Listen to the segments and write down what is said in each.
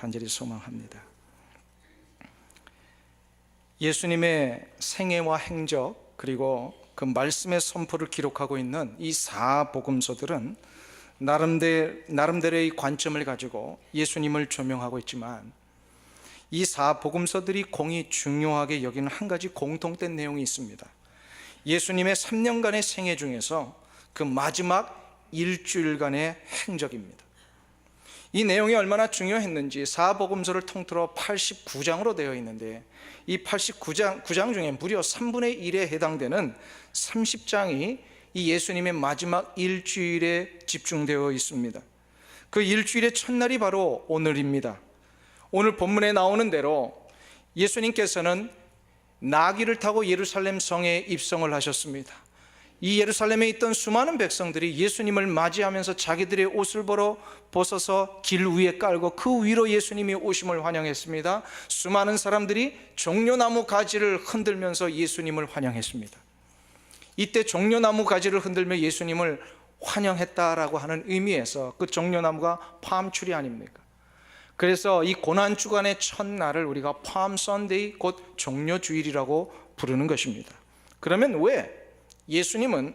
간절히 소망합니다. 예수님의 생애와 행적, 그리고 그 말씀의 선포를 기록하고 있는 이 4복음서들은 나름대로의 관점을 가지고 예수님을 조명하고 있지만, 이 4복음서들이 공히 중요하게 여기는 한 가지 공통된 내용이 있습니다. 예수님의 3년간의 생애 중에서 그 마지막 일주일간의 행적입니다. 이 내용이 얼마나 중요했는지 4복음서를 통틀어 89장으로 되어 있는데, 이 89장 중에 무려 3분의 1에 해당되는 30장이 이 예수님의 마지막 일주일에 집중되어 있습니다. 그 일주일의 첫날이 바로 오늘입니다. 오늘 본문에 나오는 대로 예수님께서는 나귀를 타고 예루살렘 성에 입성을 하셨습니다. 이 예루살렘에 있던 수많은 백성들이 예수님을 맞이하면서 자기들의 옷을 벗어서 길 위에 깔고 그 위로 예수님이 오심을 환영했습니다. 수많은 사람들이 종려나무 가지를 흔들면서 예수님을 환영했습니다. 이때 종려나무 가지를 흔들며 예수님을 환영했다라고 하는 의미에서 그 종려나무가 팜추리 아닙니까? 그래서 이 고난주간의 첫날을 우리가 팜 선데이, 곧 종려주일이라고 부르는 것입니다. 그러면 왜 예수님은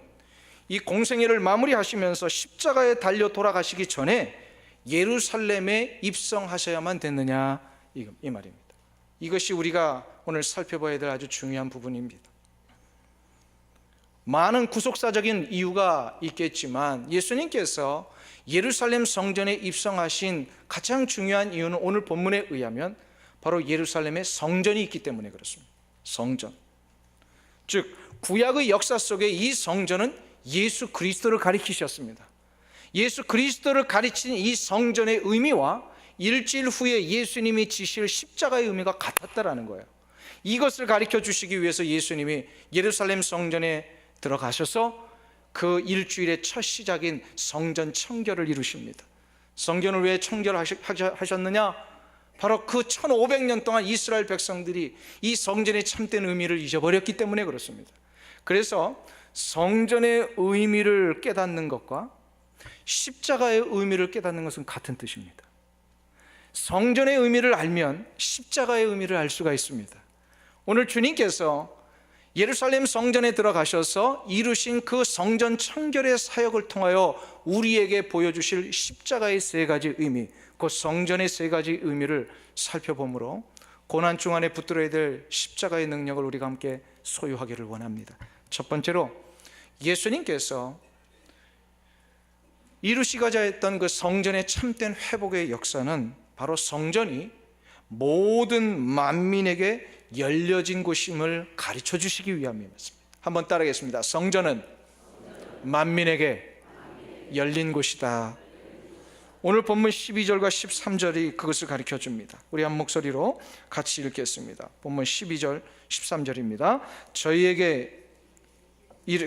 이 공생애를 마무리하시면서 십자가에 달려 돌아가시기 전에 예루살렘에 입성하셔야만 됐느냐, 이 말입니다. 이것이 우리가 오늘 살펴봐야 될 아주 중요한 부분입니다. 많은 구속사적인 이유가 있겠지만 예수님께서 예루살렘 성전에 입성하신 가장 중요한 이유는 오늘 본문에 의하면 바로 예루살렘에 성전이 있기 때문에 그렇습니다. 성전, 즉 구약의 역사 속에 이 성전은 예수 그리스도를 가리키셨습니다. 예수 그리스도를 가리친 이 성전의 의미와 일주일 후에 예수님이 지실 십자가의 의미가 같았다라는 거예요. 이것을 가리켜 주시기 위해서 예수님이 예루살렘 성전에 들어가셔서 그 일주일의 첫 시작인 성전 청결을 이루십니다. 성전을 왜 청결하셨느냐? 바로 그 1500년 동안 이스라엘 백성들이 이 성전의 참된 의미를 잊어버렸기 때문에 그렇습니다. 그래서 성전의 의미를 깨닫는 것과 십자가의 의미를 깨닫는 것은 같은 뜻입니다. 성전의 의미를 알면 십자가의 의미를 알 수가 있습니다. 오늘 주님께서 예루살렘 성전에 들어가셔서 이루신 그 성전 청결의 사역을 통하여 우리에게 보여주실 십자가의 세 가지 의미, 그 성전의 세 가지 의미를 살펴보므로 고난중간에 붙들어야 될 십자가의 능력을 우리가 함께 소유하기를 원합니다. 첫 번째로 예수님께서 이루시고자 했던 그 성전의 참된 회복의 역사는 바로 성전이 모든 만민에게 열려진 곳임을 가르쳐 주시기 위함입니다. 한번 따라하겠습니다. 성전은 만민에게 열린 곳이다. 오늘 본문 12절과 13절이 그것을 가르쳐 줍니다. 우리 한 목소리로 같이 읽겠습니다. 본문 12절 13절입니다.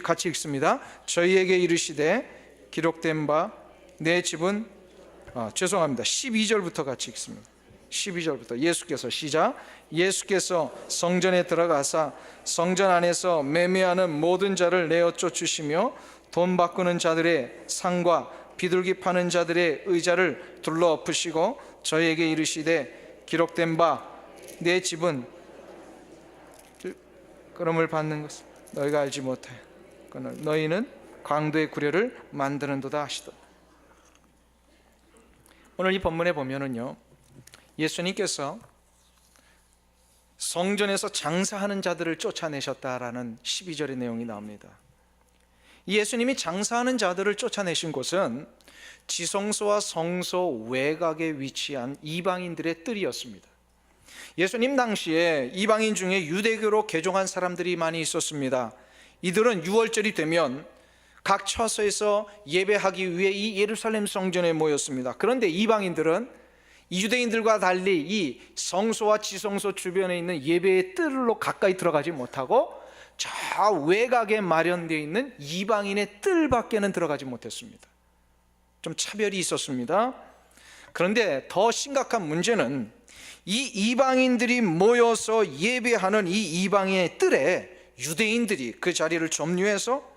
같이 읽습니다. 저희에게 이르시되 기록된 바 내 집은 12절부터 같이 읽습니다. 12절부터 예수께서 시작. 예수께서 성전에 들어가사 성전 안에서 매매하는 모든 자를 내어 쫓으시며 돈 바꾸는 자들의 상과 비둘기 파는 자들의 의자를 둘러 엎으시고 저희에게 이르시되 기록된 바 내 집은 끌음을 받는 것을 너희가 알지 못해 너희는 강도의 구려를 만드는도다 하시더라. 오늘 이 본문에 보면은요, 예수님께서 성전에서 장사하는 자들을 쫓아내셨다라는 12절의 내용이 나옵니다. 예수님이 장사하는 자들을 쫓아내신 곳은 지성소와 성소 외곽에 위치한 이방인들의 뜰이었습니다. 예수님 당시에 이방인 중에 유대교로 개종한 사람들이 많이 있었습니다. 이들은 유월절이 되면 각 처소에서 예배하기 위해 이 예루살렘 성전에 모였습니다. 그런데 이방인들은 유대인들과 달리 이 성소와 지성소 주변에 있는 예배의 뜰로 가까이 들어가지 못하고 저 외곽에 마련되어 있는 이방인의 뜰밖에는 들어가지 못했습니다. 좀 차별이 있었습니다. 그런데 더 심각한 문제는 이 이방인들이 모여서 예배하는 이 이방인의 뜰에 유대인들이 그 자리를 점유해서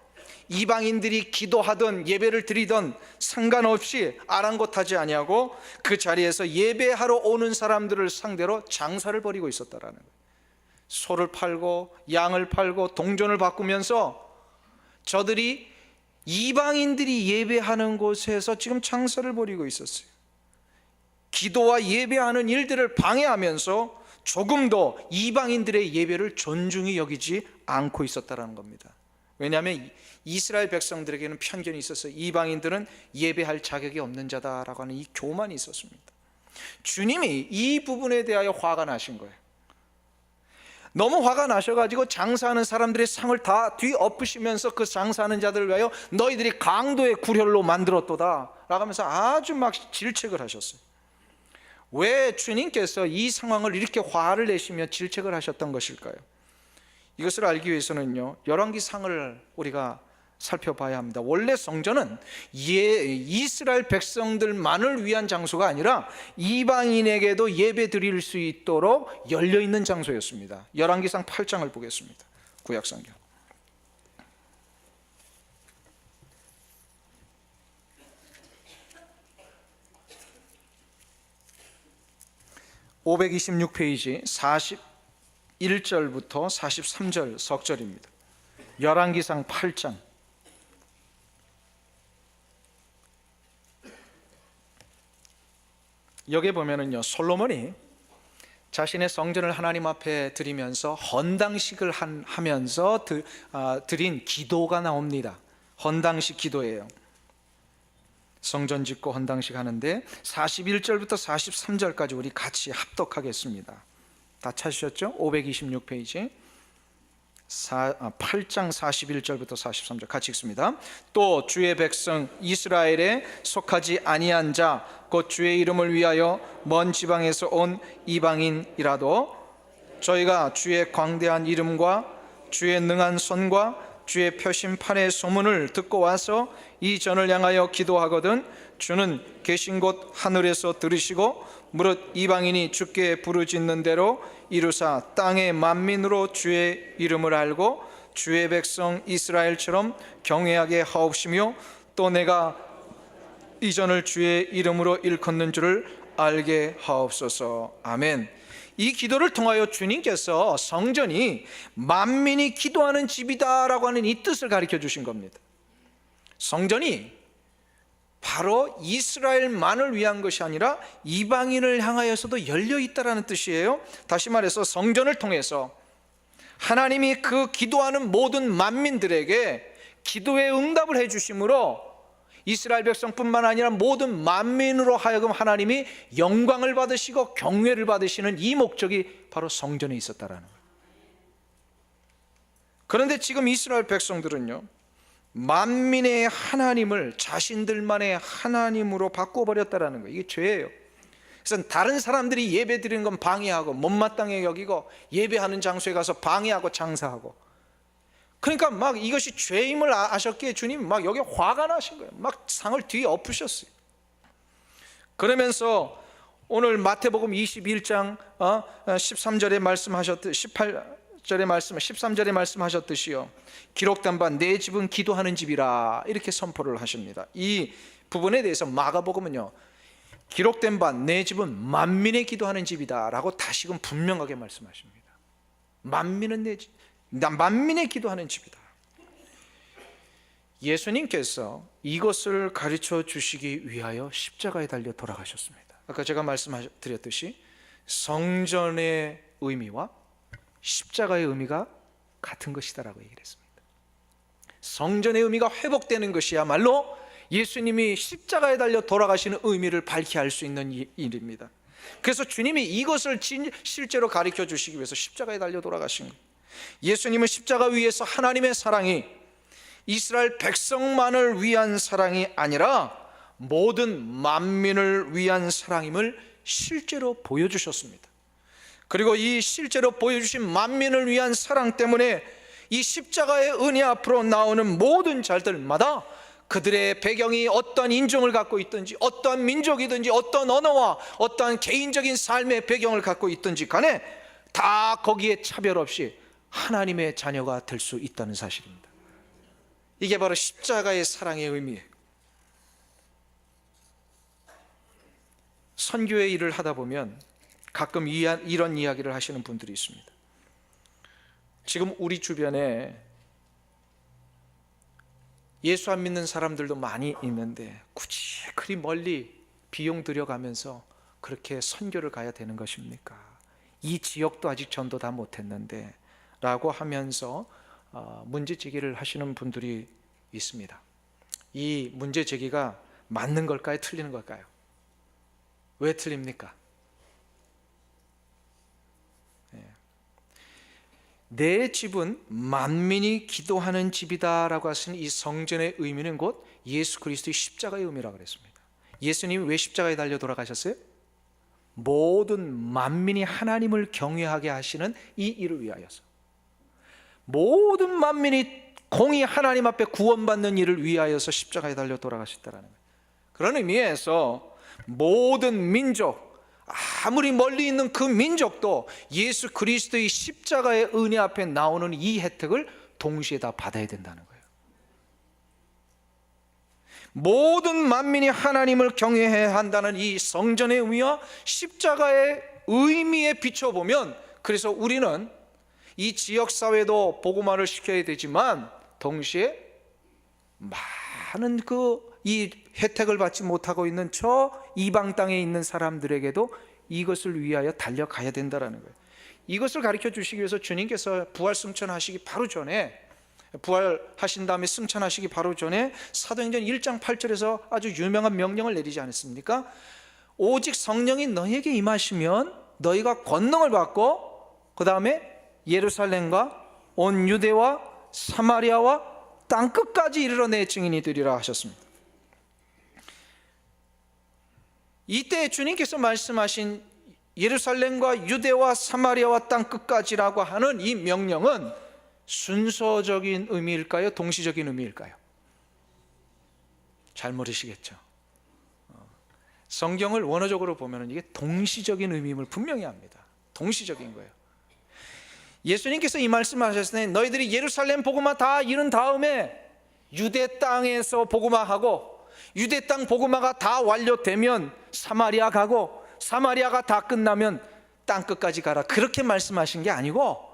이방인들이 기도하던 예배를 드리던 상관없이 아랑곳하지 아니하고 그 자리에서 예배하러 오는 사람들을 상대로 장사를 벌이고 있었다라는 거예요. 소를 팔고 양을 팔고 동전을 바꾸면서 저들이 이방인들이 예배하는 곳에서 지금 장사를 벌이고 있었어요. 기도와 예배하는 일들을 방해하면서 조금도 이방인들의 예배를 존중히 여기지 않고 있었다는 겁니다. 왜냐하면 이스라엘 백성들에게는 편견이 있었어요. 이방인들은 예배할 자격이 없는 자다라고 하는 이 교만이 있었습니다. 주님이 이 부분에 대하여 화가 나신 거예요. 너무 화가 나셔가지고 장사하는 사람들의 상을 다 뒤엎으시면서 그 장사하는 자들을 위하여 너희들이 강도의 굴혈로 만들었도다 라고 하면서 아주 막 질책을 하셨어요. 왜 주님께서 이 상황을 이렇게 화를 내시며 질책을 하셨던 것일까요? 이것을 알기 위해서는요, 열왕기상을 우리가 살펴봐야 합니다. 원래 성전은 이스라엘 백성들만을 위한 장소가 아니라 이방인에게도 예배 드릴 수 있도록 열려있는 장소였습니다. 열왕기상 8장을 보겠습니다. 구약성경 526페이지 41절부터 43절 석절입니다. 열왕기상 8장. 여기 보면은요, 솔로몬이 자신의 성전을 하나님 앞에 드리면서 헌당식을 하면서 드린 기도가 나옵니다. 헌당식 기도예요. 성전 짓고 헌당식 하는데 41절부터 43절까지 우리 같이 합독하겠습니다. 다 찾으셨죠? 526페이지 8장 41절부터 43절 같이 읽습니다. 또 주의 백성 이스라엘에 속하지 아니한 자 곧 주의 이름을 위하여 먼 지방에서 온 이방인이라도 저희가 주의 광대한 이름과 주의 능한 손과 주의 표심판의 소문을 듣고 와서 이 전을 향하여 기도하거든 주는 계신 곳 하늘에서 들으시고 무릇 이방인이 주께 부르짖는 대로 이루사 땅의 만민으로 주의 이름을 알고 주의 백성 이스라엘처럼 경외하게 하옵시며 또 내가 이 전을 주의 이름으로 일컫는 줄을 알게 하옵소서. 아멘. 이 기도를 통하여 주님께서 성전이 만민이 기도하는 집이다라고 하는 이 뜻을 가르쳐 주신 겁니다. 성전이 바로 이스라엘만을 위한 것이 아니라 이방인을 향하여서도 열려 있다라는 뜻이에요. 다시 말해서 성전을 통해서 하나님이 그 기도하는 모든 만민들에게 기도의 응답을 해 주심으로 이스라엘 백성뿐만 아니라 모든 만민으로 하여금 하나님이 영광을 받으시고 경외를 받으시는 이 목적이 바로 성전에 있었다라는 거예요. 그런데 지금 이스라엘 백성들은요, 만민의 하나님을 자신들만의 하나님으로 바꿔버렸다라는 거예요. 이게 죄예요. 그래서 다른 사람들이 예배 드리는 건 방해하고 못마땅해 여기고 예배하는 장소에 가서 방해하고 장사하고, 그러니까 막 이것이 죄임을 아셨기에 주님 막 여기 화가 나신 거예요. 막 상을 뒤에 엎으셨어요. 그러면서 오늘 마태복음 21장 13절에 말씀하셨듯이 18절에 말씀 13절에 말씀하셨듯이요, 기록된 바 내 집은 기도하는 집이라 이렇게 선포를 하십니다. 이 부분에 대해서 마가복음은요, 기록된 바 내 집은 만민의 기도하는 집이다라고 다시금 분명하게 말씀하십니다. 만민은 내 집, 만민의 기도하는 집이다. 예수님께서 이것을 가르쳐 주시기 위하여 십자가에 달려 돌아가셨습니다. 아까 제가 말씀드렸듯이 성전의 의미와 십자가의 의미가 같은 것이다라고 얘기를 했습니다. 성전의 의미가 회복되는 것이야말로 예수님이 십자가에 달려 돌아가시는 의미를 밝히 알 수 있는 일입니다. 그래서 주님이 이것을 실제로 가르쳐 주시기 위해서 십자가에 달려 돌아가신 거예요. 예수님은 십자가 위에서 하나님의 사랑이 이스라엘 백성만을 위한 사랑이 아니라 모든 만민을 위한 사랑임을 실제로 보여주셨습니다. 그리고 이 실제로 보여주신 만민을 위한 사랑 때문에 이 십자가의 은혜 앞으로 나오는 모든 자들마다 그들의 배경이 어떤 인종을 갖고 있든지 어떤 민족이든지 어떤 언어와 어떤 개인적인 삶의 배경을 갖고 있든지 간에 다 거기에 차별 없이 하나님의 자녀가 될 수 있다는 사실입니다. 이게 바로 십자가의 사랑의 의미예요. 선교의 일을 하다 보면 가끔 이런 이야기를 하시는 분들이 있습니다. 지금 우리 주변에 예수 안 믿는 사람들도 많이 있는데 굳이 그리 멀리 비용 들여가면서 그렇게 선교를 가야 되는 것입니까? 이 지역도 아직 전도 다 못했는데 라고 하면서 문제 제기를 하시는 분들이 있습니다. 이 문제 제기가 맞는 걸까요? 틀리는 걸까요? 왜 틀립니까? 내 집은 만민이 기도하는 집이다라고 하신 이 성전의 의미는 곧 예수 그리스도의 십자가의 의미라고 그랬습니다. 예수님이 왜 십자가에 달려 돌아가셨어요? 모든 만민이 하나님을 경외하게 하시는 이 일을 위하여서, 모든 만민이 공의 하나님 앞에 구원받는 일을 위하여서 십자가에 달려 돌아가셨다는 거예요. 그런 의미에서 모든 민족, 아무리 멀리 있는 그 민족도 예수 그리스도의 십자가의 은혜 앞에 나오는 이 혜택을 동시에 다 받아야 된다는 거예요. 모든 만민이 하나님을 경외해야 한다는 이 성전의 의미와 십자가의 의미에 비춰보면, 그래서 우리는 이 지역사회도 복음화를 시켜야 되지만 동시에 많은 이 혜택을 받지 못하고 있는 저 이방 땅에 있는 사람들에게도 이것을 위하여 달려가야 된다는 거예요. 이것을 가르쳐 주시기 위해서 주님께서 부활 승천하시기 바로 전에, 부활하신 다음에 승천하시기 바로 전에 사도행전 1장 8절에서 아주 유명한 명령을 내리지 않았습니까? 오직 성령이 너희에게 임하시면 너희가 권능을 받고 그 다음에 예루살렘과 온 유대와 사마리아와 땅끝까지 이르러 내 증인이 되리라 하셨습니다. 이때 주님께서 말씀하신 예루살렘과 유대와 사마리아와 땅끝까지라고 하는 이 명령은 순서적인 의미일까요? 동시적인 의미일까요? 잘 모르시겠죠. 성경을 원어적으로 보면 이게 동시적인 의미임을 분명히 합니다. 동시적인 거예요. 예수님께서 이 말씀하셨을 때 너희들이 예루살렘 복음화 다 이룬 다음에 유대 땅에서 복음화하고, 유대 땅 복음화가 다 완료되면 사마리아 가고, 사마리아가 다 끝나면 땅끝까지 가라, 그렇게 말씀하신 게 아니고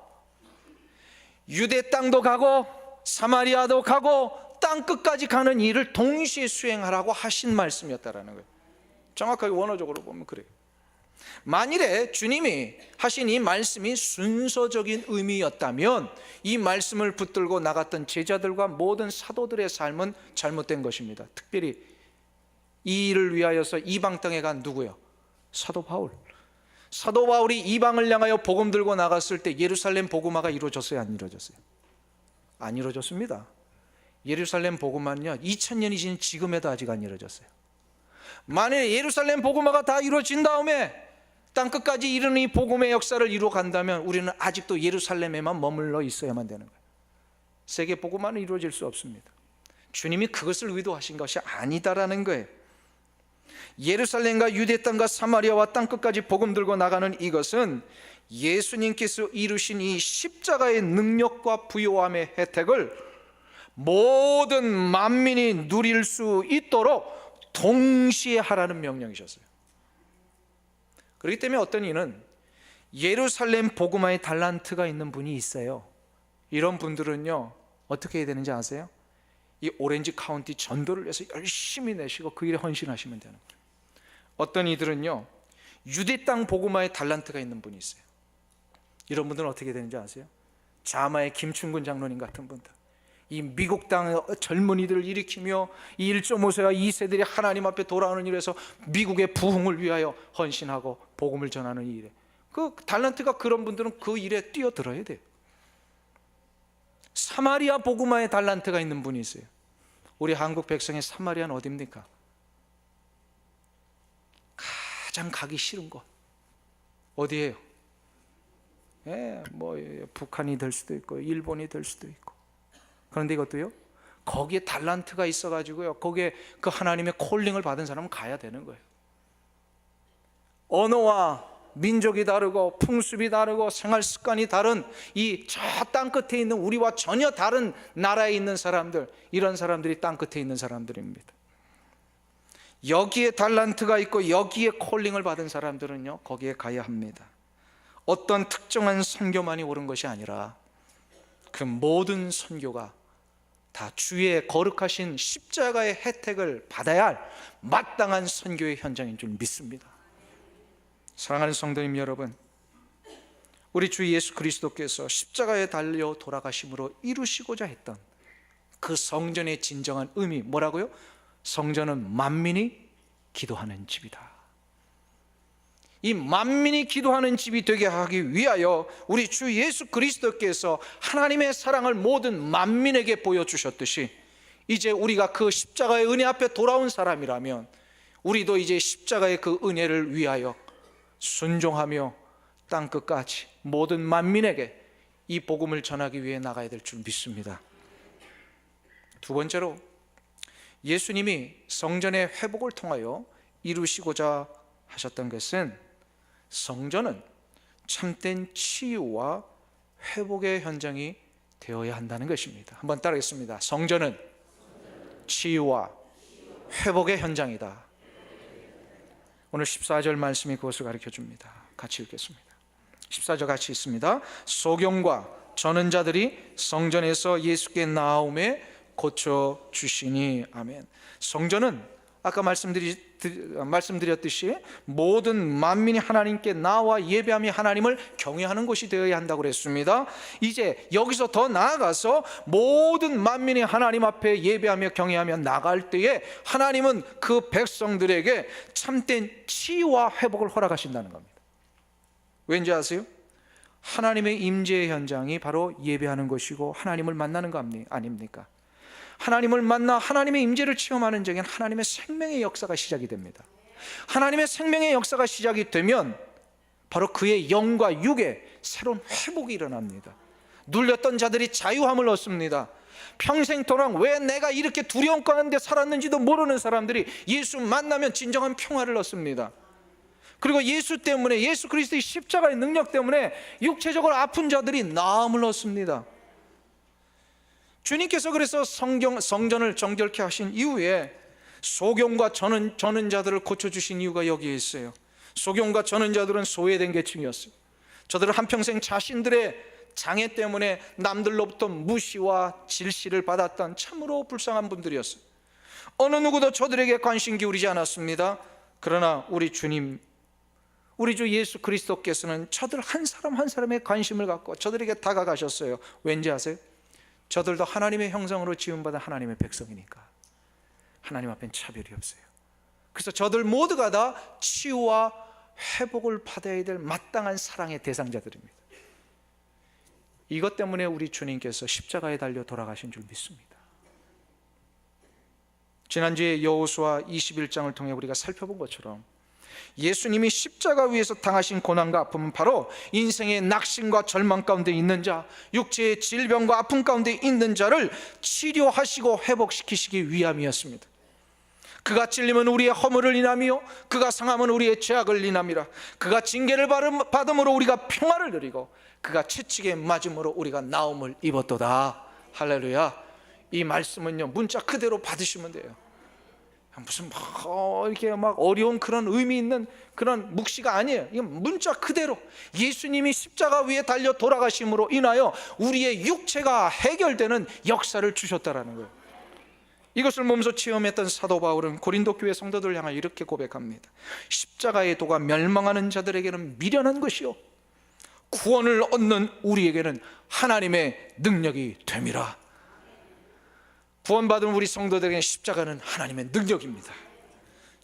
유대 땅도 가고 사마리아도 가고 땅끝까지 가는 일을 동시에 수행하라고 하신 말씀이었다라는 거예요. 정확하게 원어적으로 보면 그래요. 만일에 주님이 하신 이 말씀이 순서적인 의미였다면 이 말씀을 붙들고 나갔던 제자들과 모든 사도들의 삶은 잘못된 것입니다. 특별히 이 일을 위하여서 이방 땅에 간 누구요? 사도 바울. 사도 바울이 이방을 향하여 복음 들고 나갔을 때 예루살렘 복음화가 이루어졌어요? 안 이루어졌어요? 안 이루어졌습니다. 예루살렘 복음화는요 2000년이 지난 지금에도 아직 안 이루어졌어요. 만일 예루살렘 복음화가 다 이루어진 다음에 땅끝까지 이르는 이 복음의 역사를 이루어 간다면 우리는 아직도 예루살렘에만 머물러 있어야만 되는 거예요. 세계 복음화는 이루어질 수 없습니다. 주님이 그것을 의도하신 것이 아니다라는 거예요. 예루살렘과 유대 땅과 사마리아와 땅끝까지 복음 들고 나가는 이것은 예수님께서 이루신 이 십자가의 능력과 부요함의 혜택을 모든 만민이 누릴 수 있도록 동시에 하라는 명령이셨어요. 그렇기 때문에 어떤 이는 예루살렘 복음화의 달란트가 있는 분이 있어요. 이런 분들은요 어떻게 해야 되는지 아세요? 이 오렌지 카운티 전도를 위해서 열심히 내시고 그 일에 헌신하시면 되는 거예요. 어떤 이들은요 유대 땅 복음화의 달란트가 있는 분이 있어요. 이런 분들은 어떻게 되는지 아세요? 자마의 김충근 장로님 같은 분들, 이 미국 땅의 젊은이들을 일으키며 이 1.5세와 2세들이 하나님 앞에 돌아오는 일에서 미국의 부흥을 위하여 헌신하고 복음을 전하는 이 일에, 그 달란트가 그런 분들은 그 일에 뛰어들어야 돼요. 사마리아 복음화의 달란트가 있는 분이 있어요. 우리 한국 백성의 사마리아는 어디입니까? 가장 가기 싫은 곳 어디예요? 북한이 될 수도 있고 일본이 될 수도 있고. 그런데 이것도요 거기에 달란트가 있어가지고요 거기에 그 하나님의 콜링을 받은 사람은 가야 되는 거예요. 언어와 민족이 다르고 풍습이 다르고 생활 습관이 다른 이 저 땅끝에 있는 우리와 전혀 다른 나라에 있는 사람들, 이런 사람들이 땅끝에 있는 사람들입니다. 여기에 달란트가 있고 여기에 콜링을 받은 사람들은요, 거기에 가야 합니다. 어떤 특정한 선교만이 옳은 것이 아니라 그 모든 선교가 다 주의 거룩하신 십자가의 혜택을 받아야 할 마땅한 선교의 현장인 줄 믿습니다. 사랑하는 성도님 여러분, 우리 주 예수 그리스도께서 십자가에 달려 돌아가심으로 이루시고자 했던 그 성전의 진정한 의미, 뭐라고요? 성전은 만민이 기도하는 집이다. 이 만민이 기도하는 집이 되게 하기 위하여 우리 주 예수 그리스도께서 하나님의 사랑을 모든 만민에게 보여주셨듯이, 이제 우리가 그 십자가의 은혜 앞에 돌아온 사람이라면 우리도 이제 십자가의 그 은혜를 위하여 순종하며 땅끝까지 모든 만민에게 이 복음을 전하기 위해 나가야 될 줄 믿습니다. 두 번째로, 예수님이 성전의 회복을 통하여 이루시고자 하셨던 것은 성전은 참된 치유와 회복의 현장이 되어야 한다는 것입니다. 한번 따라하겠습니다. 성전은 치유와 회복의 현장이다. 오늘 14절 말씀이 그것을 가르쳐 줍니다. 같이 읽겠습니다. 14절 같이 읽습니다. 소경과 저는 자들이 성전에서 예수께 나아오매 고쳐주시니. 아멘. 성전은 아까 말씀드렸듯이 모든 만민이 하나님께 나와 예배하며 하나님을 경외하는 곳이 되어야 한다고 그랬습니다. 이제 여기서 더 나아가서 모든 만민이 하나님 앞에 예배하며 경외하며 나갈 때에 하나님은 그 백성들에게 참된 치유와 회복을 허락하신다는 겁니다. 왠지 아세요? 하나님의 임재의 현장이 바로 예배하는 것이고 하나님을 만나는 거 아닙니까? 하나님을 만나 하나님의 임재를 체험하는 적엔 하나님의 생명의 역사가 시작이 됩니다. 하나님의 생명의 역사가 시작이 되면 바로 그의 영과 육의 새로운 회복이 일어납니다. 눌렸던 자들이 자유함을 얻습니다. 평생토록 왜 내가 이렇게 두려움 가운데 살았는지도 모르는 사람들이 예수 만나면 진정한 평화를 얻습니다. 그리고 예수 때문에, 예수 그리스도의 십자가의 능력 때문에 육체적으로 아픈 자들이 나음을 얻습니다. 주님께서 그래서 성전을 정결케 하신 이후에 소경과 저는 자들을 고쳐주신 이유가 여기에 있어요. 소경과 저는 자들은 소외된 계층이었어요. 저들은 한평생 자신들의 장애 때문에 남들로부터 무시와 질시를 받았던 참으로 불쌍한 분들이었어요. 어느 누구도 저들에게 관심 기울이지 않았습니다. 그러나 우리 주님, 우리 주 예수 그리스도께서는 저들 한 사람 한 사람의 관심을 갖고 저들에게 다가가셨어요. 왠지 아세요? 저들도 하나님의 형상으로 지음받은 하나님의 백성이니까 하나님 앞엔 차별이 없어요. 그래서 저들 모두가 다 치유와 회복을 받아야 될 마땅한 사랑의 대상자들입니다. 이것 때문에 우리 주님께서 십자가에 달려 돌아가신 줄 믿습니다. 지난주에 여호수아 21장을 통해 우리가 살펴본 것처럼 예수님이 십자가 위에서 당하신 고난과 아픔은 바로 인생의 낙심과 절망 가운데 있는 자, 육체의 질병과 아픔 가운데 있는 자를 치료하시고 회복시키시기 위함이었습니다. 그가 찔림은 우리의 허물을 인하며 그가 상함은 우리의 죄악을 인함이라. 그가 징계를 받음으로 우리가 평화를 누리고 그가 채찍에 맞음으로 우리가 나음을 입었도다. 할렐루야. 이 말씀은요, 문자 그대로 받으시면 돼요. 무슨 이렇게 막 어려운 그런 의미 있는 그런 묵시가 아니에요. 이건 문자 그대로 예수님이 십자가 위에 달려 돌아가심으로 인하여 우리의 육체가 해결되는 역사를 주셨다라는 거예요. 이것을 몸소 체험했던 사도 바울은 고린도 교회 성도들을 향하여 이렇게 고백합니다. 십자가의 도가 멸망하는 자들에게는 미련한 것이요 구원을 얻는 우리에게는 하나님의 능력이 됨이라. 구원받은 우리 성도들에게 십자가는 하나님의 능력입니다.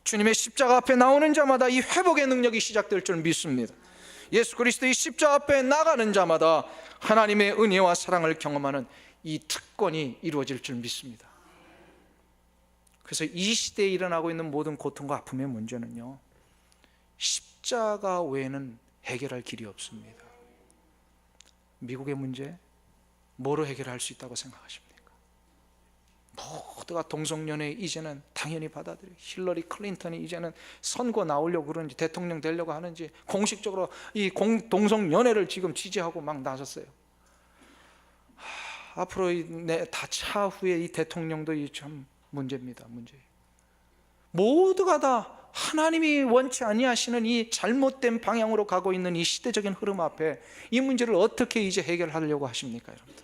주님의 십자가 앞에 나오는 자마다 이 회복의 능력이 시작될 줄 믿습니다. 예수 그리스도의 십자가 앞에 나가는 자마다 하나님의 은혜와 사랑을 경험하는 이 특권이 이루어질 줄 믿습니다. 그래서 이 시대에 일어나고 있는 모든 고통과 아픔의 문제는요, 십자가 외에는 해결할 길이 없습니다. 미국의 문제 뭐로 해결할 수 있다고 생각하십니까? 모두가 동성연애 이제는 당연히 받아들여. 힐러리 클린턴이 이제는 선거 나오려고 그러는지 대통령 되려고 하는지 공식적으로 이 동성연애를 지금 지지하고 막 나섰어요. 앞으로 다 차후에 이 대통령도 참 문제입니다. 문제. 모두가 다 하나님이 원치 아니하시는 이 잘못된 방향으로 가고 있는 이 시대적인 흐름 앞에 이 문제를 어떻게 이제 해결하려고 하십니까, 여러분들?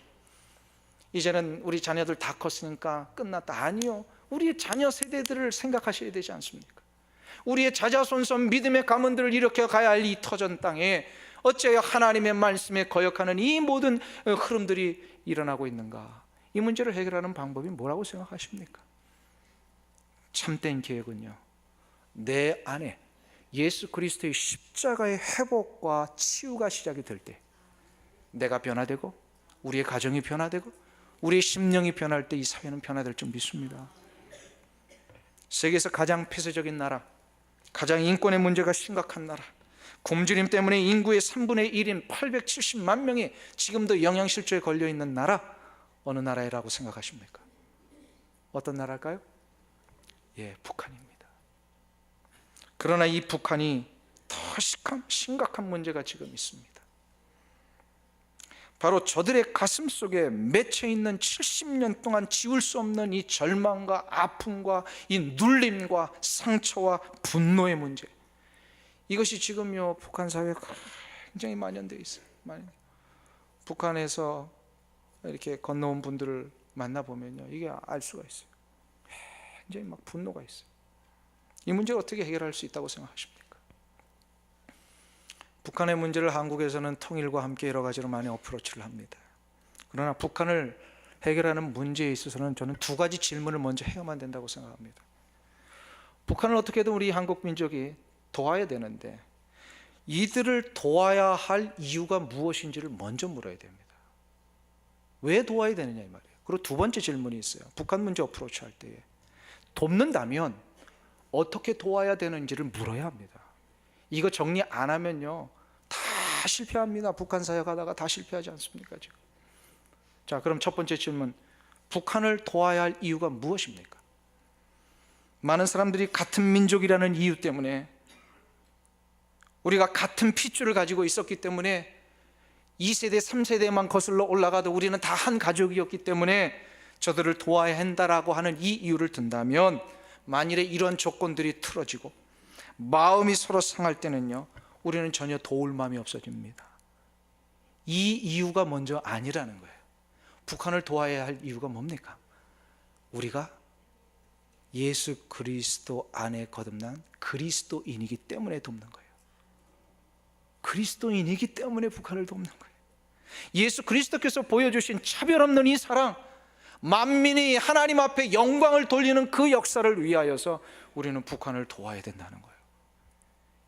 이제는 우리 자녀들 다 컸으니까 끝났다. 아니요. 우리의 자녀 세대들을 생각하셔야 되지 않습니까? 우리의 자자손손 믿음의 가문들을 일으켜 가야 할 이 터전 땅에 어째요 하나님의 말씀에 거역하는 이 모든 흐름들이 일어나고 있는가? 이 문제를 해결하는 방법이 뭐라고 생각하십니까? 참된 계획은요, 내 안에 예수 그리스도의 십자가의 회복과 치유가 시작이 될 때, 내가 변화되고 우리의 가정이 변화되고 우리의 심령이 변할 때 이 사회는 변화될 줄 믿습니다. 세계에서 가장 폐쇄적인 나라, 가장 인권의 문제가 심각한 나라, 굶주림 때문에 인구의 3분의 1인 870만 명이 지금도 영양실조에 걸려있는 나라, 어느 나라라고 생각하십니까? 어떤 나라일까요? 예, 북한입니다. 그러나 이 북한이 더 심각한 문제가 지금 있습니다. 바로 저들의 가슴 속에 맺혀 있는 70년 동안 지울 수 없는 이 절망과 아픔과 이 눌림과 상처와 분노의 문제, 이것이 지금요 북한 사회에 굉장히 만연되어 있어요. 북한에서 이렇게 건너온 분들을 만나보면요, 이게 알 수가 있어요. 굉장히 막 분노가 있어요. 이 문제를 어떻게 해결할 수 있다고 생각하십니까? 북한의 문제를 한국에서는 통일과 함께 여러 가지로 많이 어프로치를 합니다. 그러나 북한을 해결하는 문제에 있어서는 저는 두 가지 질문을 먼저 해야만 된다고 생각합니다. 북한을 어떻게든 우리 한국 민족이 도와야 되는데 이들을 도와야 할 이유가 무엇인지를 먼저 물어야 됩니다. 왜 도와야 되느냐 이 말이에요. 그리고 두 번째 질문이 있어요. 북한 문제 어프로치 할 때에 돕는다면 어떻게 도와야 되는지를 물어야 합니다. 이거 정리 안 하면요 다 실패합니다. 북한 사역 하다가 다 실패하지 않습니까 지금? 자, 그럼 첫 번째 질문, 북한을 도와야 할 이유가 무엇입니까? 많은 사람들이 같은 민족이라는 이유 때문에, 우리가 같은 핏줄을 가지고 있었기 때문에 2세대 3세대만 거슬러 올라가도 우리는 다 한 가족이었기 때문에 저들을 도와야 한다라고 하는 이 이유를 든다면, 만일에 이런 조건들이 틀어지고 마음이 서로 상할 때는요 우리는 전혀 도울 마음이 없어집니다. 이 이유가 먼저 아니라는 거예요. 북한을 도와야 할 이유가 뭡니까? 우리가 예수 그리스도 안에 거듭난 그리스도인이기 때문에 돕는 거예요. 그리스도인이기 때문에 북한을 돕는 거예요. 예수 그리스도께서 보여주신 차별 없는 이 사랑, 만민이 하나님 앞에 영광을 돌리는 그 역사를 위하여서 우리는 북한을 도와야 된다는 거예요.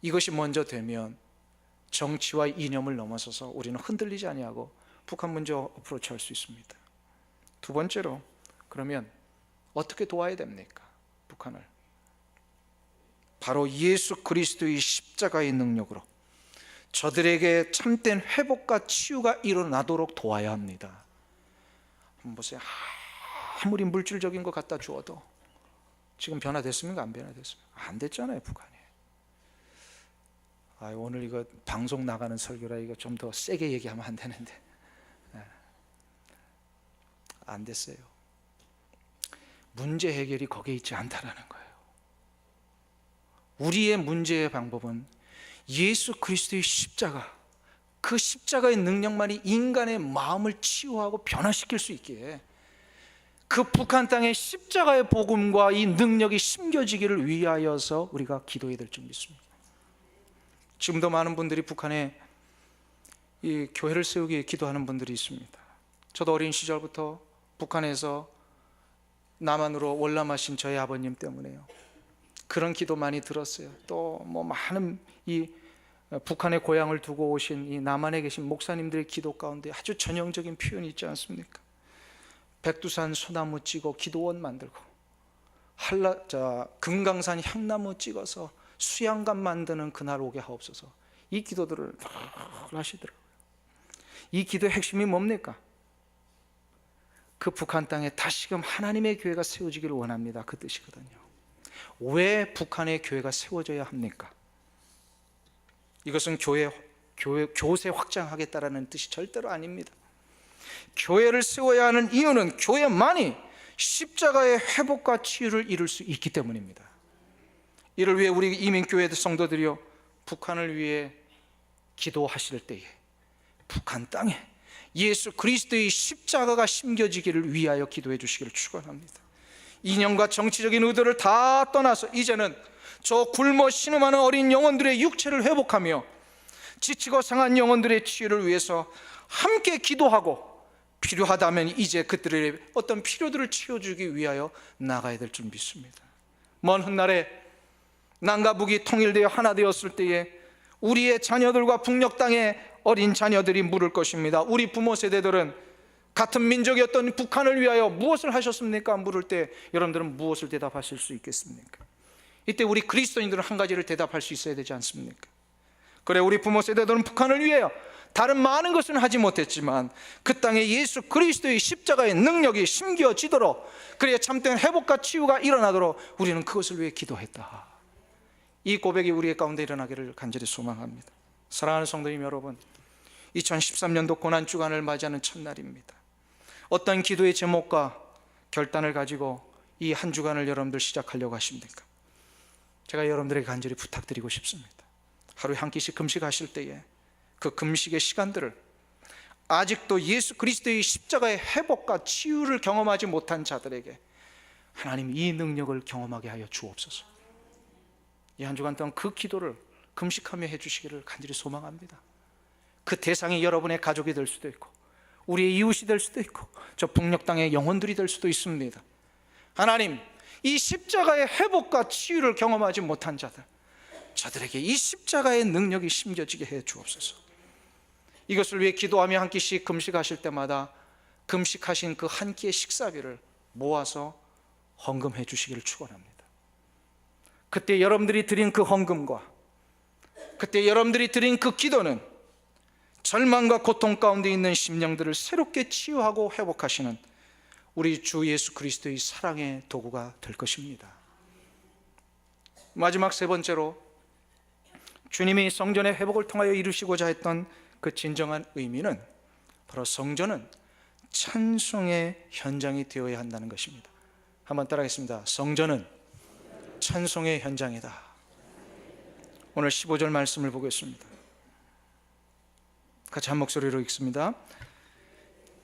이것이 먼저 되면 정치와 이념을 넘어서서 우리는 흔들리지 아니하고 북한 문제 어프로치할 수 있습니다. 두 번째로, 그러면 어떻게 도와야 됩니까? 북한을 바로 예수 그리스도의 십자가의 능력으로 저들에게 참된 회복과 치유가 일어나도록 도와야 합니다. 한번 보세요. 아무리 물질적인 거 갖다 주어도 지금 변화됐습니까? 안 변화됐습니까? 안 됐잖아요, 북한이. 오늘 이거 방송 나가는 설교라 이거 좀 더 세게 얘기하면 안 되는데 안 됐어요. 문제 해결이 거기에 있지 않다라는 거예요. 우리의 문제의 방법은 예수 그리스도의 십자가, 그 십자가의 능력만이 인간의 마음을 치유하고 변화시킬 수 있기에 그 북한 땅의 십자가의 복음과 이 능력이 심겨지기를 위하여서 우리가 기도해야 될 줄 믿습니다. 지금도 많은 분들이 북한에 이 교회를 세우기 위해 기도하는 분들이 있습니다. 저도 어린 시절부터 북한에서 남한으로 월남하신 저희 아버님 때문에요 그런 기도 많이 들었어요. 또 뭐 많은 이 북한의 고향을 두고 오신 이 남한에 계신 목사님들의 기도 가운데 아주 전형적인 표현이 있지 않습니까? 백두산 소나무 찌고 기도원 만들고, 금강산 향나무 찍어서 수양관 만드는 그날 오게 하옵소서, 이 기도들을 하시더라고요. 이 기도의 핵심이 뭡니까? 그 북한 땅에 다시금 하나님의 교회가 세워지기를 원합니다. 그 뜻이거든요. 왜 북한의 교회가 세워져야 합니까? 이것은 교세 확장하겠다라는 뜻이 절대로 아닙니다. 교회를 세워야 하는 이유는 교회만이 십자가의 회복과 치유를 이룰 수 있기 때문입니다. 이를 위해 우리 이민교회 성도들이요, 북한을 위해 기도하실 때에 북한 땅에 예수 그리스도의 십자가가 심겨지기를 위하여 기도해 주시기를 축원합니다. 이념과 정치적인 의도를 다 떠나서 이제는 저 굶어 신음하는 어린 영혼들의 육체를 회복하며 지치고 상한 영혼들의 치유를 위해서 함께 기도하고, 필요하다면 이제 그들의 어떤 필요들을 채워주기 위하여 나가야 될 줄 믿습니다. 먼 훗날에 남과 북이 통일되어 하나 되었을 때에 우리의 자녀들과 북녘 땅의 어린 자녀들이 물을 것입니다. 우리 부모 세대들은 같은 민족이었던 북한을 위하여 무엇을 하셨습니까? 물을 때 여러분들은 무엇을 대답하실 수 있겠습니까? 이때 우리 그리스도인들은 한 가지를 대답할 수 있어야 되지 않습니까? 그래, 우리 부모 세대들은 북한을 위하여 다른 많은 것은 하지 못했지만 그 땅에 예수 그리스도의 십자가의 능력이 심겨지도록, 그래야 참된 회복과 치유가 일어나도록 우리는 그것을 위해 기도했다. 이 고백이 우리의 가운데 일어나기를 간절히 소망합니다. 사랑하는 성도님 여러분, 2013년도 고난주간을 맞이하는 첫날입니다. 어떤 기도의 제목과 결단을 가지고 이 한 주간을 여러분들 시작하려고 하십니까? 제가 여러분들에게 간절히 부탁드리고 싶습니다. 하루에 한 끼씩 금식하실 때에 그 금식의 시간들을 아직도 예수 그리스도의 십자가의 회복과 치유를 경험하지 못한 자들에게 하나님 이 능력을 경험하게 하여 주옵소서. 이 한 주간 동안 그 기도를 금식하며 해주시기를 간절히 소망합니다. 그 대상이 여러분의 가족이 될 수도 있고 우리의 이웃이 될 수도 있고 저 북녘 땅의 영혼들이 될 수도 있습니다. 하나님, 이 십자가의 회복과 치유를 경험하지 못한 자들, 저들에게 이 십자가의 능력이 심겨지게 해 주옵소서. 이것을 위해 기도하며 한 끼씩 금식하실 때마다 금식하신 그 한 끼의 식사비를 모아서 헌금해 주시기를 축원합니다. 그때 여러분들이 드린 그 헌금과 그때 여러분들이 드린 그 기도는 절망과 고통 가운데 있는 심령들을 새롭게 치유하고 회복하시는 우리 주 예수 그리스도의 사랑의 도구가 될 것입니다. 마지막 세 번째로, 주님이 성전의 회복을 통하여 이루시고자 했던 그 진정한 의미는 바로 성전은 찬송의 현장이 되어야 한다는 것입니다. 한번 따라하겠습니다. 성전은 찬송의 현장이다. 오늘 15절 말씀을 보겠습니다. 같이 한 목소리로 읽습니다.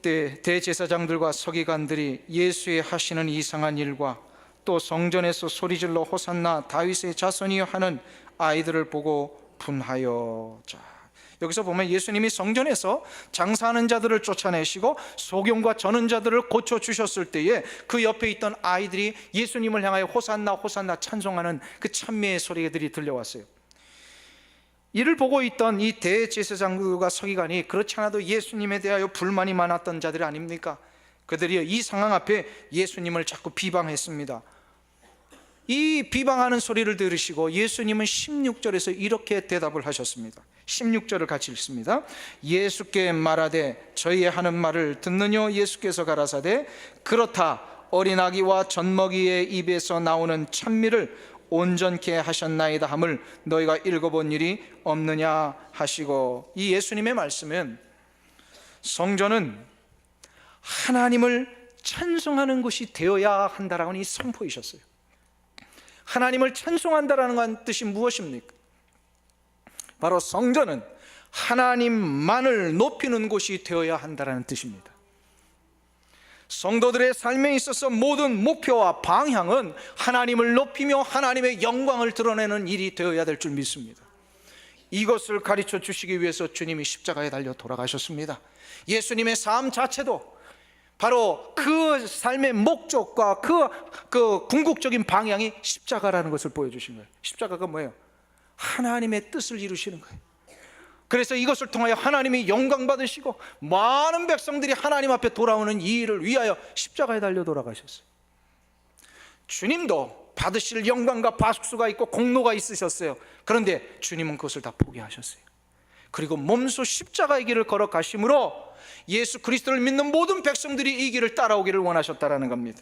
대제사장들과 서기관들이 예수의 하시는 이상한 일과 또 성전에서 소리질러 호산나 다윗의 자손이여 하는 아이들을 보고 분하여. 자, 여기서 보면 예수님이 성전에서 장사하는 자들을 쫓아내시고 소경과 저는 자들을 고쳐주셨을 때에 그 옆에 있던 아이들이 예수님을 향하여 호산나 호산나 찬송하는 그 찬미의 소리들이 들려왔어요. 이를 보고 있던 이 대제사장들과 서기관이 그렇지 않아도 예수님에 대하여 불만이 많았던 자들이 아닙니까? 그들이 이 상황 앞에 예수님을 자꾸 비방했습니다. 이 비방하는 소리를 들으시고 예수님은 16절에서 이렇게 대답을 하셨습니다. 16절을 같이 읽습니다. 예수께 말하되 저희의 하는 말을 듣느뇨? 예수께서 가라사대 그렇다. 어린아기와 젖먹이의 입에서 나오는 찬미를 온전케 하셨나이다 함을 너희가 읽어본 일이 없느냐 하시고, 이 예수님의 말씀은 성전은 하나님을 찬송하는 곳이 되어야 한다라고 이 선포이셨어요. 하나님을 찬송한다라는 뜻이 무엇입니까? 바로 성전은 하나님만을 높이는 곳이 되어야 한다라는 뜻입니다. 성도들의 삶에 있어서 모든 목표와 방향은 하나님을 높이며 하나님의 영광을 드러내는 일이 되어야 될 줄 믿습니다. 이것을 가르쳐 주시기 위해서 주님이 십자가에 달려 돌아가셨습니다. 예수님의 삶 자체도 바로 그 삶의 목적과 그 궁극적인 방향이 십자가라는 것을 보여주신 거예요. 십자가가 뭐예요? 하나님의 뜻을 이루시는 거예요. 그래서 이것을 통하여 하나님이 영광 받으시고 많은 백성들이 하나님 앞에 돌아오는 이 일을 위하여 십자가에 달려 돌아가셨어요. 주님도 받으실 영광과 박수가 있고 공로가 있으셨어요. 그런데 주님은 그것을 다 포기하셨어요. 그리고 몸소 십자가의 길을 걸어가심으로 예수 그리스도를 믿는 모든 백성들이 이 길을 따라오기를 원하셨다라는 겁니다.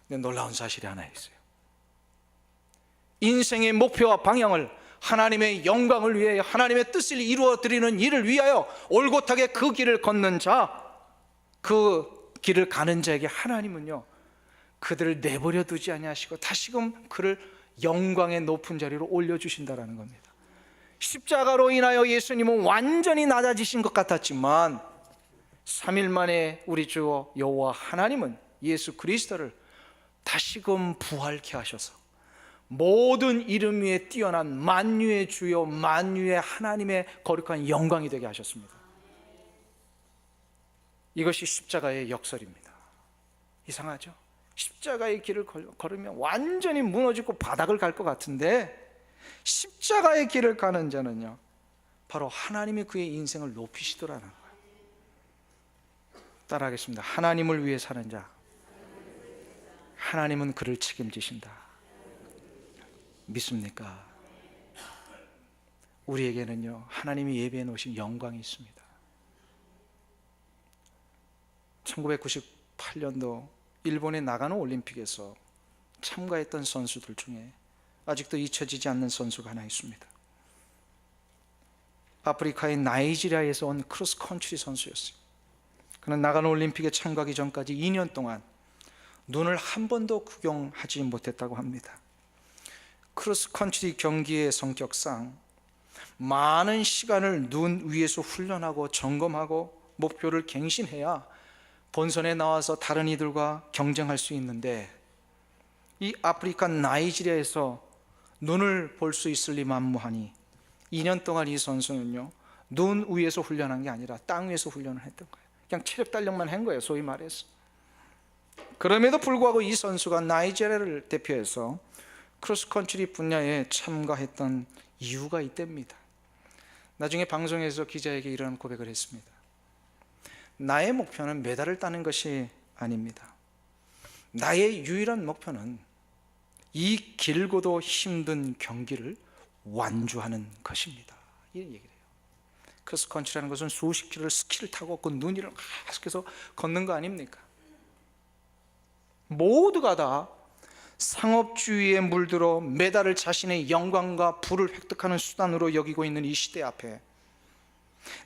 근데 놀라운 사실이 하나 있어요. 인생의 목표와 방향을 하나님의 영광을 위하여, 하나님의 뜻을 이루어드리는 일을 위하여 올곧하게 그 길을 걷는 자, 그 길을 가는 자에게 하나님은요, 그들을 내버려 두지 아니하시고 다시금 그를 영광의 높은 자리로 올려주신다라는 겁니다. 십자가로 인하여 예수님은 완전히 낮아지신 것 같았지만 3일 만에 우리 주 여호와 하나님은 예수 그리스도를 다시금 부활케 하셔서 모든 이름 위에 뛰어난 만유의 주요 만유의 하나님의 거룩한 영광이 되게 하셨습니다. 이것이 십자가의 역설입니다. 이상하죠? 십자가의 길을 걸으면 완전히 무너지고 바닥을 갈 것 같은데, 십자가의 길을 가는 자는요, 바로 하나님이 그의 인생을 높이시더라는 거예요. 따라하겠습니다. 하나님을 위해 사는 자, 하나님은 그를 책임지신다. 믿습니까? 우리에게는요, 하나님이 예비해 놓으신 영광이 있습니다. 1998년도 일본의 나가노 올림픽에서 참가했던 선수들 중에 아직도 잊혀지지 않는 선수가 하나 있습니다. 아프리카의 나이지리아에서 온 크로스컨트리 선수였어요. 그는 나가노 올림픽에 참가하기 전까지 2년 동안 눈을 한 번도 구경하지 못했다고 합니다. 크로스컨트리 경기의 성격상 많은 시간을 눈 위에서 훈련하고 점검하고 목표를 갱신해야 본선에 나와서 다른 이들과 경쟁할 수 있는데, 이 아프리카 나이지리아에서 눈을 볼 수 있을 리 만무하니 2년 동안 이 선수는요, 눈 위에서 훈련한 게 아니라 땅 위에서 훈련을 했던 거예요. 그냥 체력 단련만 한 거예요, 소위 말해서. 그럼에도 불구하고 이 선수가 나이지리아를 대표해서 크로스컨트리 분야에 참가했던 이유가 있답니다. 나중에 방송에서 기자에게 이런 고백을 했습니다. 나의 목표는 메달을 따는 것이 아닙니다. 나의 유일한 목표는 이 길고도 힘든 경기를 완주하는 것입니다. 이 얘기를 해요. 크로스컨트리라는 것은 수십 킬로를 스키를 타고 그 눈 위를 계속해서 걷는 거 아닙니까? 모두가 다 상업주의에 물들어 메달을 자신의 영광과 부를 획득하는 수단으로 여기고 있는 이 시대 앞에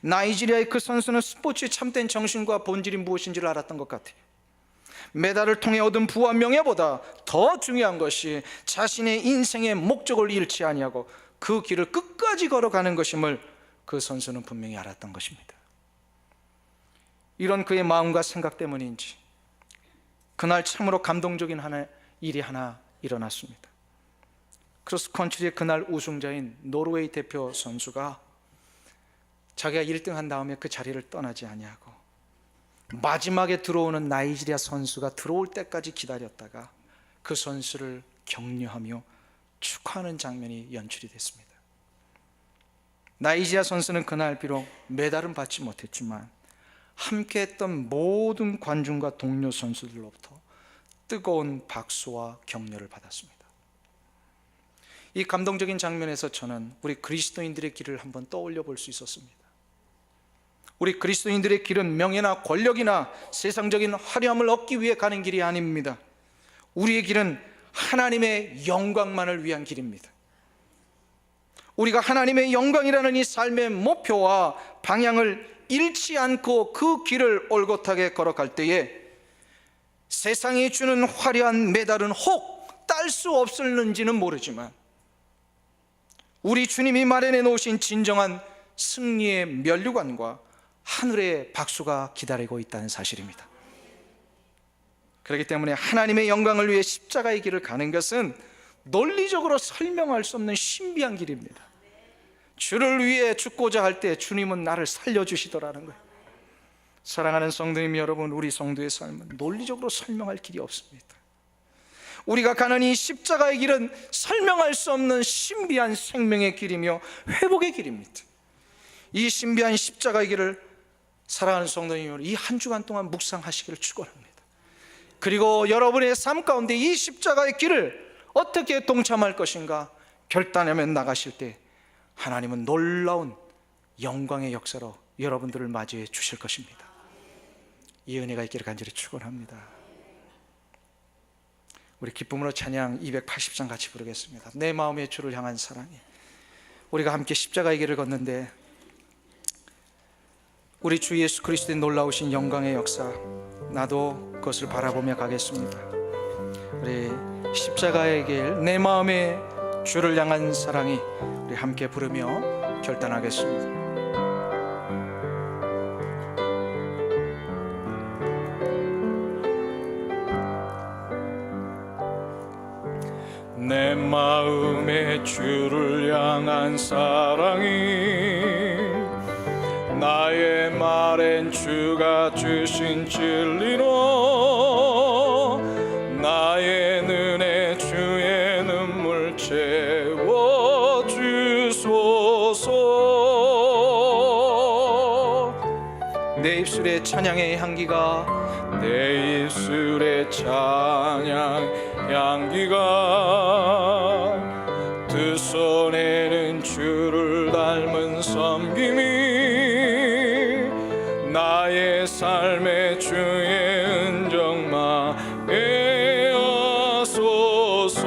나이지리아의 그 선수는 스포츠의 참된 정신과 본질이 무엇인지를 알았던 것 같아요. 메달을 통해 얻은 부와 명예보다 더 중요한 것이 자신의 인생의 목적을 잃지 아니하고 그 길을 끝까지 걸어가는 것임을 그 선수는 분명히 알았던 것입니다. 이런 그의 마음과 생각 때문인지 그날 참으로 감동적인 일이 하나 일어났습니다. 크로스컨트리의 그날 우승자인 노르웨이 대표 선수가 자기가 1등한 다음에 그 자리를 떠나지 아니하고 마지막에 들어오는 나이지리아 선수가 들어올 때까지 기다렸다가 그 선수를 격려하며 축하하는 장면이 연출이 됐습니다. 나이지리아 선수는 그날 비록 메달은 받지 못했지만 함께했던 모든 관중과 동료 선수들로부터 뜨거운 박수와 격려를 받았습니다. 이 감동적인 장면에서 저는 우리 그리스도인들의 길을 한번 떠올려 볼 수 있었습니다. 우리 그리스도인들의 길은 명예나 권력이나 세상적인 화려함을 얻기 위해 가는 길이 아닙니다. 우리의 길은 하나님의 영광만을 위한 길입니다. 우리가 하나님의 영광이라는 이 삶의 목표와 방향을 잃지 않고 그 길을 올곧하게 걸어갈 때에 세상이 주는 화려한 메달은 혹 딸 수 없을는지는 모르지만 우리 주님이 마련해 놓으신 진정한 승리의 면류관과 하늘의 박수가 기다리고 있다는 사실입니다. 그렇기 때문에 하나님의 영광을 위해 십자가의 길을 가는 것은 논리적으로 설명할 수 없는 신비한 길입니다. 주를 위해 죽고자 할 때 주님은 나를 살려주시더라는 거예요. 사랑하는 성도님 여러분, 우리 성도의 삶은 논리적으로 설명할 길이 없습니다. 우리가 가는 이 십자가의 길은 설명할 수 없는 신비한 생명의 길이며 회복의 길입니다. 이 신비한 십자가의 길을 사랑하는 성도님 여러분, 이 한 주간 동안 묵상하시기를 축원합니다. 그리고 여러분의 삶 가운데 이 십자가의 길을 어떻게 동참할 것인가 결단하며 나가실 때 하나님은 놀라운 영광의 역사로 여러분들을 맞이해 주실 것입니다. 이 은혜가 있기를 간절히 축원합니다. 우리 기쁨으로 찬양 280장 같이 부르겠습니다. 내 마음의 주를 향한 사랑이. 우리가 함께 십자가의 길을 걷는데 우리 주 예수 그리스도의 놀라우신 영광의 역사, 나도 그것을 바라보며 가겠습니다. 우리 십자가의 길, 내 마음의 주를 향한 사랑이, 우리 함께 부르며 결단하겠습니다. 내 마음의 주를 향한 사랑이 나의 말엔 주가 주신 진리로 나의 눈에 주의 눈물 채워주소서. 내 입술의 찬양의 향기가, 내 입술의 찬양 향기가 두 손에는 주를 닮은 섬김이 나의 삶의 주의 은정마에 하소서.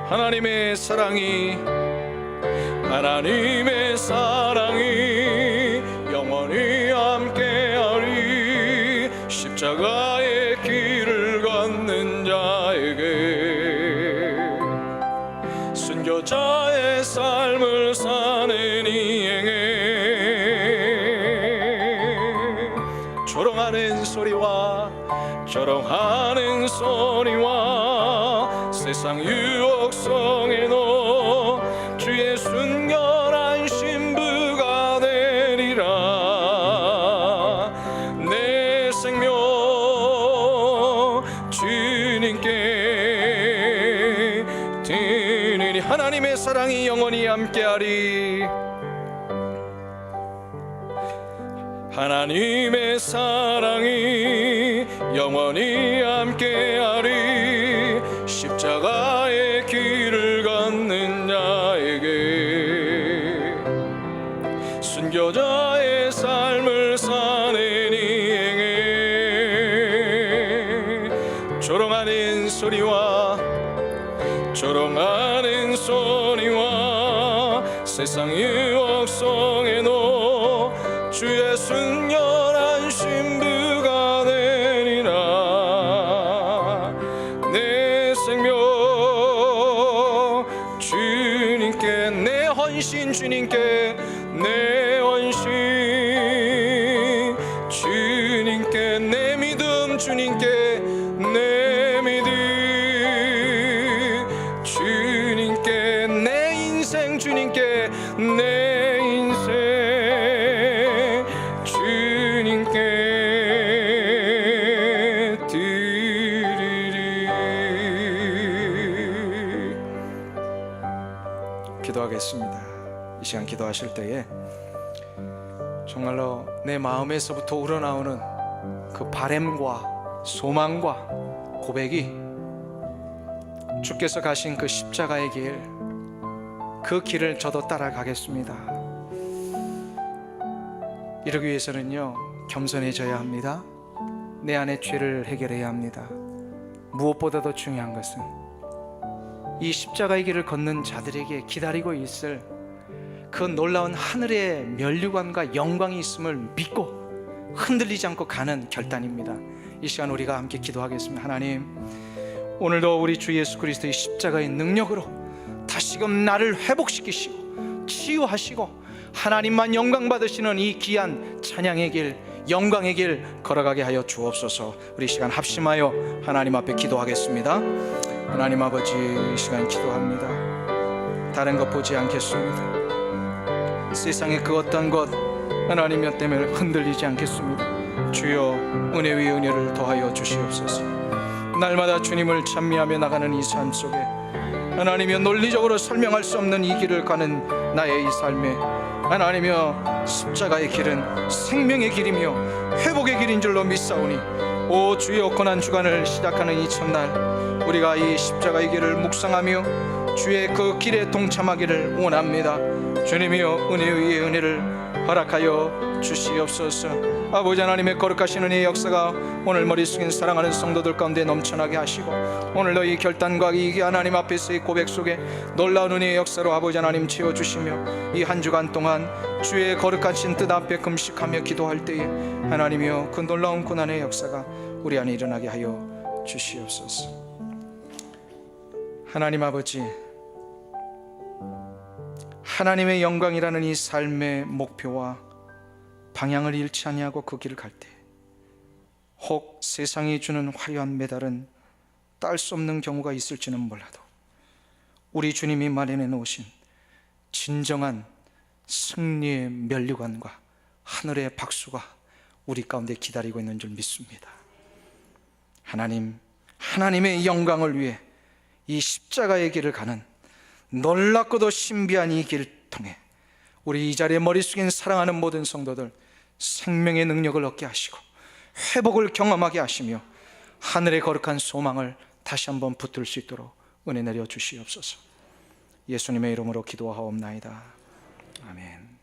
하나님의 사랑이, 하나님의 사랑이 영원히 함께하리. 십자가의 길을 걷는 자에게 순교자의 삶을 사는 이행에 조롱하는 소리와 세상 유혹성에 너 주의 순결한 신부가 되리라. 내 생명 주님께 드리니 하나님의 사랑이 영원히 함께하리. 하나님의 사랑이 영원히 함께하리. 십자가의 길을 걷는 자에게 순교자의 삶을 사는 이행에 조롱하는 소리와 세상 유혹성에 너 주의 순결한 신부가 되리라. 내 생명 주님께, 내 헌신 주님께, 내 헌신 주님께, 내 믿음 주님께, 내 믿음 주님께, 내 인생 주님께, 내 인생 주님께 드리리. 기도하겠습니다. 이 시간 기도하실 때에 정말로 내 마음에서부터 우러나오는 그 바램과 소망과 고백이 주께서 가신 그 십자가의 길, 그 길을 저도 따라가겠습니다. 이러기 위해서는요, 겸손해져야 합니다. 내 안의 죄를 해결해야 합니다. 무엇보다도 중요한 것은 이 십자가의 길을 걷는 자들에게 기다리고 있을 그 놀라운 하늘의 면류관과 영광이 있음을 믿고 흔들리지 않고 가는 결단입니다. 이 시간 우리가 함께 기도하겠습니다. 하나님, 오늘도 우리 주 예수 그리스도의 십자가의 능력으로 다시금 나를 회복시키시고 치유하시고 하나님만 영광 받으시는 이 귀한 찬양의 길, 영광의 길 걸어가게 하여 주옵소서. 우리 시간 합심하여 하나님 앞에 기도하겠습니다. 하나님 아버지, 이 시간 기도합니다. 다른 것 보지 않겠습니다. 세상의 그 어떤 것 하나님의 때문에 흔들리지 않겠습니다. 주여, 은혜 위에 은혜를 더하여 주시옵소서. 날마다 주님을 찬미하며 나가는 이 삶 속에 하나님이여, 논리적으로 설명할 수 없는 이 길을 가는 나의 이 삶에 하나님이여, 십자가의 길은 생명의 길이며 회복의 길인 줄로 믿사오니, 오 주여, 고난 주간을 시작하는 이 첫날 우리가 이 십자가의 길을 묵상하며 주의 그 길에 동참하기를 원합니다. 주님이여 은혜 위에 은혜를 허락하여 주시옵소서. 아버지 하나님의 거룩하신 은혜의 역사가 오늘 머리 숙인 사랑하는 성도들 가운데 넘쳐나게 하시고, 오늘 너희 결단과 이 하나님 앞에서의 고백 속에 놀라운 은혜의 역사로 아버지 하나님 채워주시며, 이 한 주간 동안 주의 거룩하신 뜻 앞에 금식하며 기도할 때에 하나님이여 그 놀라운 고난의 역사가 우리 안에 일어나게 하여 주시옵소서. 하나님 아버지, 하나님의 영광이라는 이 삶의 목표와 방향을 잃지 아니하고 그 길을 갈 때, 혹 세상이 주는 화려한 메달은 딸 수 없는 경우가 있을지는 몰라도 우리 주님이 마련해 놓으신 진정한 승리의 면류관과 하늘의 박수가 우리 가운데 기다리고 있는 줄 믿습니다. 하나님, 하나님의 영광을 위해 이 십자가의 길을 가는 놀랍고도 신비한 이 길을 통해 우리 이 자리에 머리 숙인 사랑하는 모든 성도들 생명의 능력을 얻게 하시고 회복을 경험하게 하시며 하늘의 거룩한 소망을 다시 한번 붙들 수 있도록 은혜 내려 주시옵소서. 예수님의 이름으로 기도하옵나이다. 아멘.